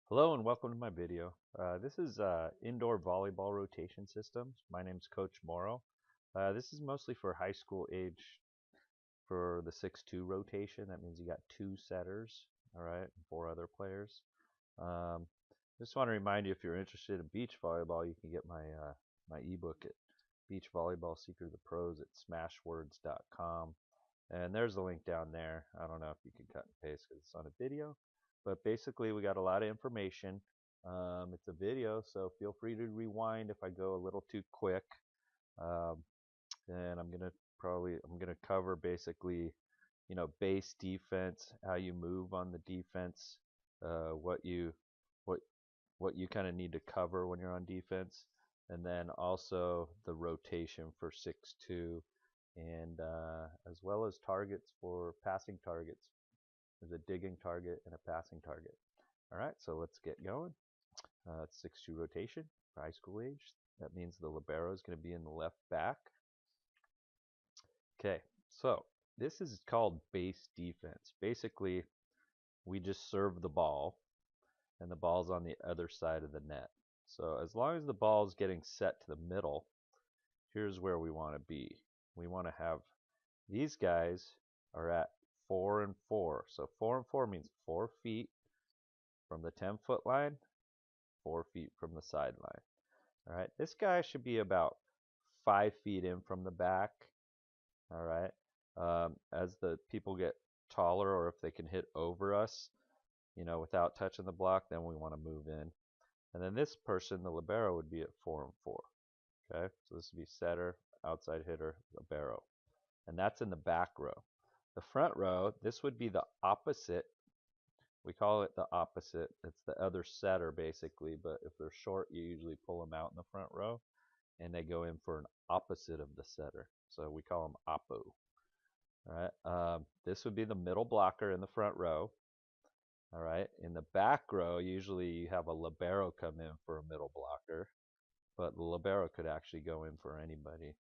Hello and welcome to my video. This is indoor volleyball rotation systems. My name's Coach Morrow. This is mostly for high school age for the 6-2 rotation. That means you got two setters, all right, and four other players. Um, just want to remind you, if you're interested in beach volleyball, you can get my ebook at Beach Volleyball Secret of the Pros at smashwords.com. And there's the link down there. I don't know if you can cut and paste because it's on a video. But basically, we got a lot of information. It's a video, so feel free to rewind if I go a little too quick. Um, and I'm gonna cover basically, base defense, how you move on the defense, uh, what you what what you kind of need to cover when you're on defense, and then also the rotation for 6-2, and as well as targets for passing targets. There's a digging target and a passing target. All right, so let's get going. It's 6-2 rotation for high school age. That means the libero is going to be in the left back. Okay, so this is called base defense. Basically, we just serve the ball, and the ball's on the other side of the net. So as long as the ball is getting set to the middle, here's where we want to be. We want to have these guys are at 4 and 4. So 4 and 4 means 4 feet from the 10-foot line, 4 feet from the sideline. All right, this guy should be about 5 feet in from the back. All right, as the people get taller, or if they can hit over us, without touching the block, then we want to move in. And then this person, the libero, would be at 4 and 4. Okay, so this would be setter, outside hitter, libero, and that's in the back row. The front row, this would be the opposite. We call it the opposite. It's the other setter basically, but if they're short, you usually pull them out in the front row and they go in for an opposite of the setter. So we call them Oppo. All right. This would be the middle blocker in the front row. All right. In the back row, usually you have a libero come in for a middle blocker, but the libero could actually go in for anybody.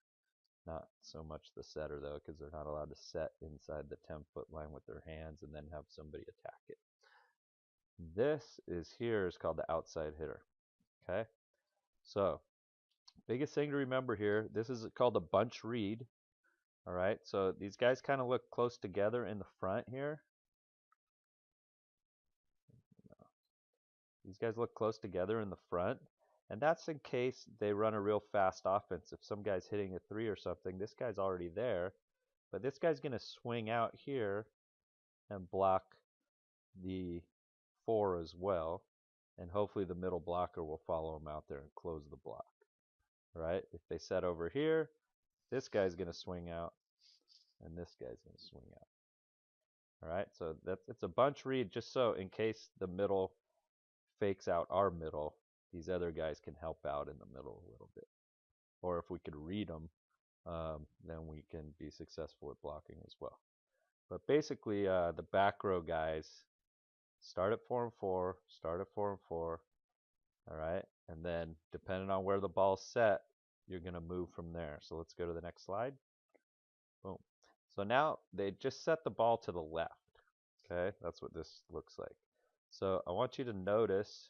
Not so much the setter though, because they're not allowed to set inside the 10-foot line with their hands and then have somebody attack it. This is called the outside hitter. Okay, so biggest thing to remember here, this is called a bunch read. All right, so these guys kind of look close together in the front here. These guys look close together in the front, and that's in case they run a real fast offense. If some guy's hitting a three or something, this guy's already there, but this guy's going to swing out here and block the four as well, and hopefully the middle blocker will follow him out there and close the block. Right? If they set over here, this guy's going to swing out, and this guy's going to swing out. All right, so it's a bunch read just so in case the middle fakes out our middle, these other guys can help out in the middle a little bit. Or if we could read them, then we can be successful at blocking as well. But basically, the back row guys start at 4 and 4, start at 4 and 4, all right? And then depending on where the ball's set, you're going to move from there. So let's go to the next slide. Boom. So now they just set the ball to the left. Okay, that's what this looks like. So I want you to notice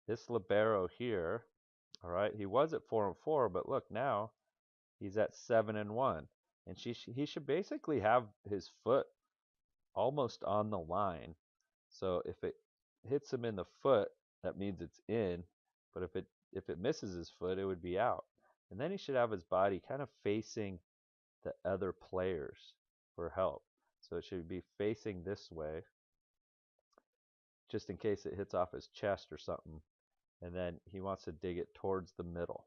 this libero here. All right, he was at 4 and 4, but look now he's at 7 and 1, and he should basically have his foot almost on the line. So if it hits him in the foot, that means it's in. But if it misses his foot, it would be out. And then he should have his body kind of facing the other players for help. So it should be facing this way, just in case it hits off his chest or something. And then he wants to dig it towards the middle.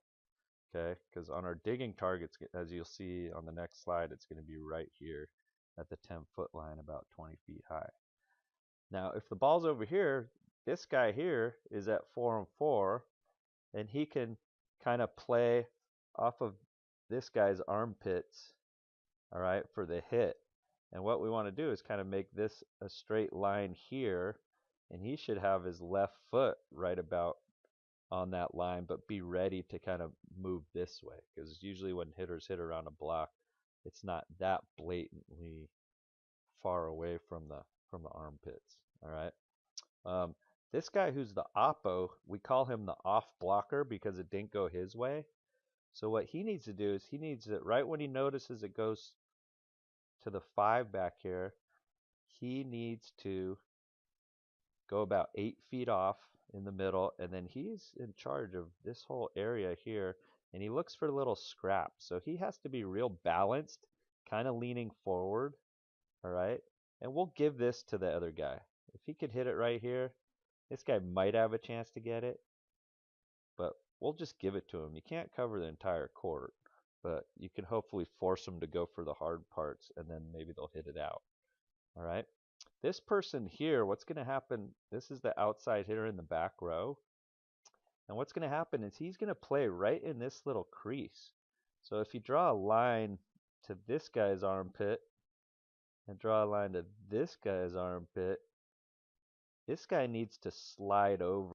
Okay, because on our digging targets, as you'll see on the next slide, it's going to be right here at the 10-foot line, about 20 feet high. Now, if the ball's over here, this guy here is at 4 and 4, and he can kind of play off of this guy's armpits, all right, for the hit. And what we want to do is kind of make this a straight line here, and he should have his left foot right about on that line, but be ready to kind of move this way, because usually when hitters hit around a block, it's not that blatantly far away from the armpits. All right. This guy who's the Oppo, we call him the off blocker because it didn't go his way. So what he needs to do is he needs it right when he notices it goes to the 5 back here, he needs to go about 8 feet off in the middle, and then he's in charge of this whole area here, and he looks for little scraps. So he has to be real balanced, kind of leaning forward, all right? And we'll give this to the other guy. If he could hit it right here, this guy might have a chance to get it, but we'll just give it to him. You can't cover the entire court, but you can hopefully force them to go for the hard parts, and then maybe they'll hit it out. All right. This person here, what's going to happen? This is the outside hitter in the back row. And what's going to happen is he's going to play right in this little crease. So if you draw a line to this guy's armpit and draw a line to this guy's armpit, this guy needs to slide over